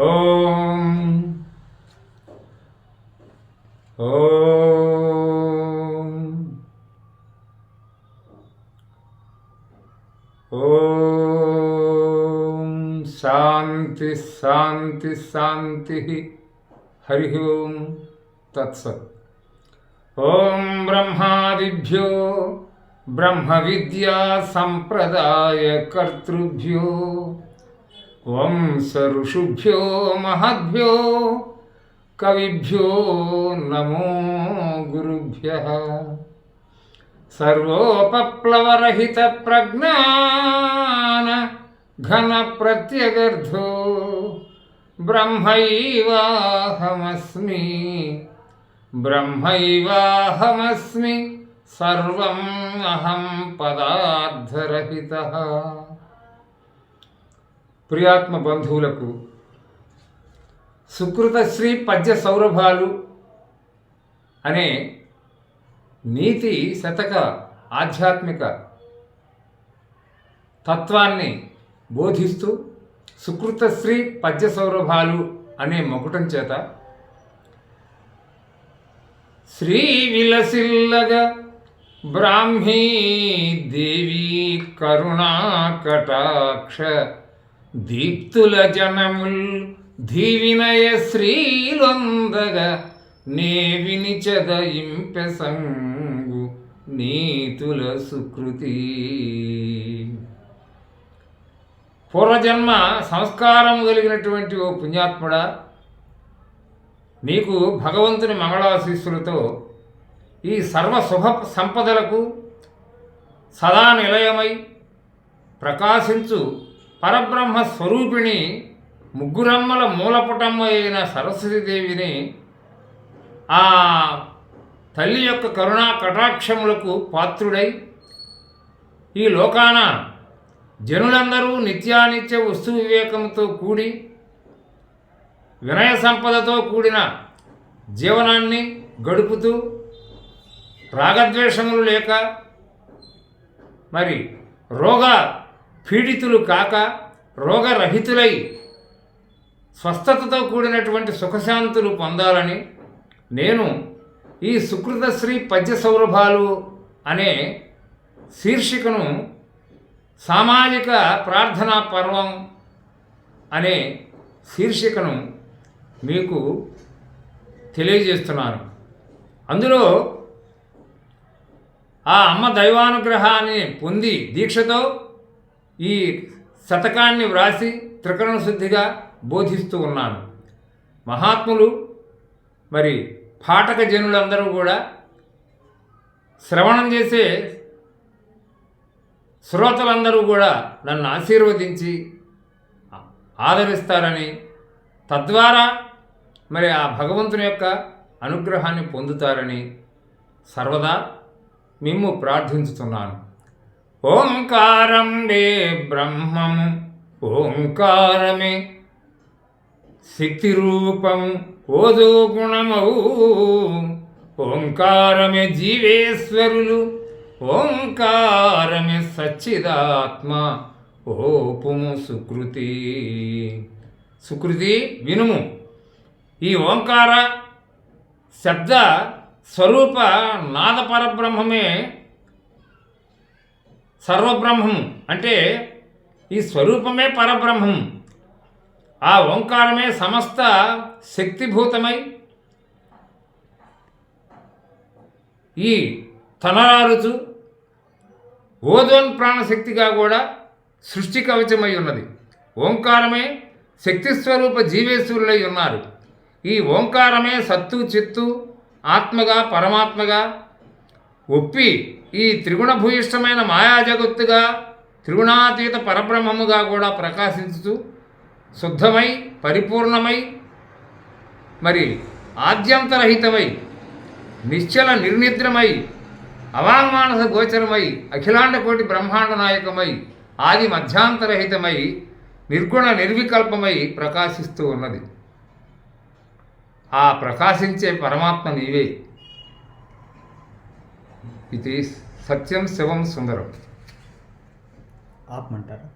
ఓం ఓం ఓం శాంతి శాంతి శాంతి. హరి ఓం తత్సత్. ఓం బ్రహ్మాదిభ్యో బ్రహ్మ విద్యా సంప్రదాయ కర్తృభ్యో వంశ ఋషుభ్యో మహద్భ్యో కవిభ్యో నమో గురుభ్యః. సర్వోపప్లవరహిత ప్రజ్ఞాన ఘన ప్రత్యగర్ధో బ్రహ్మైవాహమస్మి బ్రహ్మైవాహమస్మి సర్వం అహం పదార్థరహితః. ప్రియాత్మ బంధువులకు సుకృతశ్రీ పద్య సౌరభాలు అనే నీతి శతక ఆధ్యాత్మిక తత్వాన్ని బోధిస్తూ సుకృతశ్రీ పద్య సౌరభాలు అనే మకుటం చేత శ్రీ విలసిల్లగ బ్రాహ్మీ దేవి కరుణా కటాక్ష దీప్తుల జనముల్ ధీవినయ శ్రీలొందగ నే వినిచద ఇంపెసంగు నీతుల సుకృతి. పూర్వజన్మ సంస్కారం కలిగినటువంటి ఓ పుణ్యాత్ముడా, నీకు భగవంతుని మంగళాశీస్సులతో ఈ సర్వ శుభ సంపదలకు సదా నిలయమై ప్రకాశించు పరబ్రహ్మ స్వరూపిణి ముగ్గురమ్మల మూలపుటమ్మ అయిన సరస్వతీదేవిని, ఆ తల్లి యొక్క కరుణా కటాక్షములకు పాత్రుడై ఈ లోకాన జనులందరూ నిత్యానిత్య వస్తు వివేకంతో కూడి వినయ సంపదతో కూడిన జీవనాన్ని గడుపుతూ రాగద్వేషములు లేక మరి రోగ పీడితులు కాక రోగరహితులై స్వస్థతతో కూడినటువంటి సుఖశాంతులు పొందాలని నేను ఈ సుకృతశ్రీ పద్య సౌరభాలు అనే శీర్షికను సామాజిక ప్రార్థనా పర్వం అనే శీర్షికను మీకు తెలియజేస్తున్నాను. అందులో ఆ అమ్మ దైవానుగ్రహాన్ని పొంది దీక్షతో ఈ శతకాన్ని వ్రాసి త్రికరణ శుద్ధిగా బోధిస్తూ ఉన్నాను. మహాత్ములు మరి పాఠక జనులందరూ కూడా శ్రవణం చేసే శ్రోతలందరూ కూడా నన్ను ఆశీర్వదించి ఆదరిస్తారని, తద్వారా మరి ఆ భగవంతుని యొక్క అనుగ్రహాన్ని పొందుతారని సర్వదా మిమ్ము ప్రార్థించుతున్నాను. ఓంకారం రే బ్రహ్మము, ఓంకారమే శక్తి రూపము, ఓదో గుణమౌ ఓంకారమే జీవేశ్వరులు, ఓంకారమే సచ్చిదాత్మ ఓపుము సుకృతి. సుకృతి వినుము. ఈ ఓంకార శబ్ద స్వరూప నాద పరబ్రహ్మమే సర్వబ్రహ్మము. అంటే ఈ స్వరూపమే పరబ్రహ్మం. ఆ ఓంకారమే సమస్త శక్తిభూతమై ఈ తనరారుచు ఓజోన్ ప్రాణశక్తిగా కూడా సృష్టి కవచమై ఉన్నది. ఓంకారమే శక్తి స్వరూప జీవేశ్వరులై ఉన్నారు. ఈ ఓంకారమే సత్తు చిత్తు ఆత్మగా పరమాత్మగా ఒప్పి ఈ త్రిగుణ భూయిష్టమైన మాయా జగత్తుగా త్రిగుణాతీత పరబ్రహ్మముగా కూడా ప్రకాశించుతూ శుద్ధమై పరిపూర్ణమై మరి ఆద్యంతరహితమై నిశ్చల నిర్నిద్రమై అవాంగ్మానస గోచరమై అఖిలాండ కోటి బ్రహ్మాండ నాయకమై ఆది మధ్యాంతరహితమై నిర్గుణ నిర్వికల్పమై ప్రకాశిస్తూ ఉన్నది. ఆ ప్రకాశించే పరమాత్మ నీవే. ఇది సత్యం శివం సుందరం. ఆపమంటారా?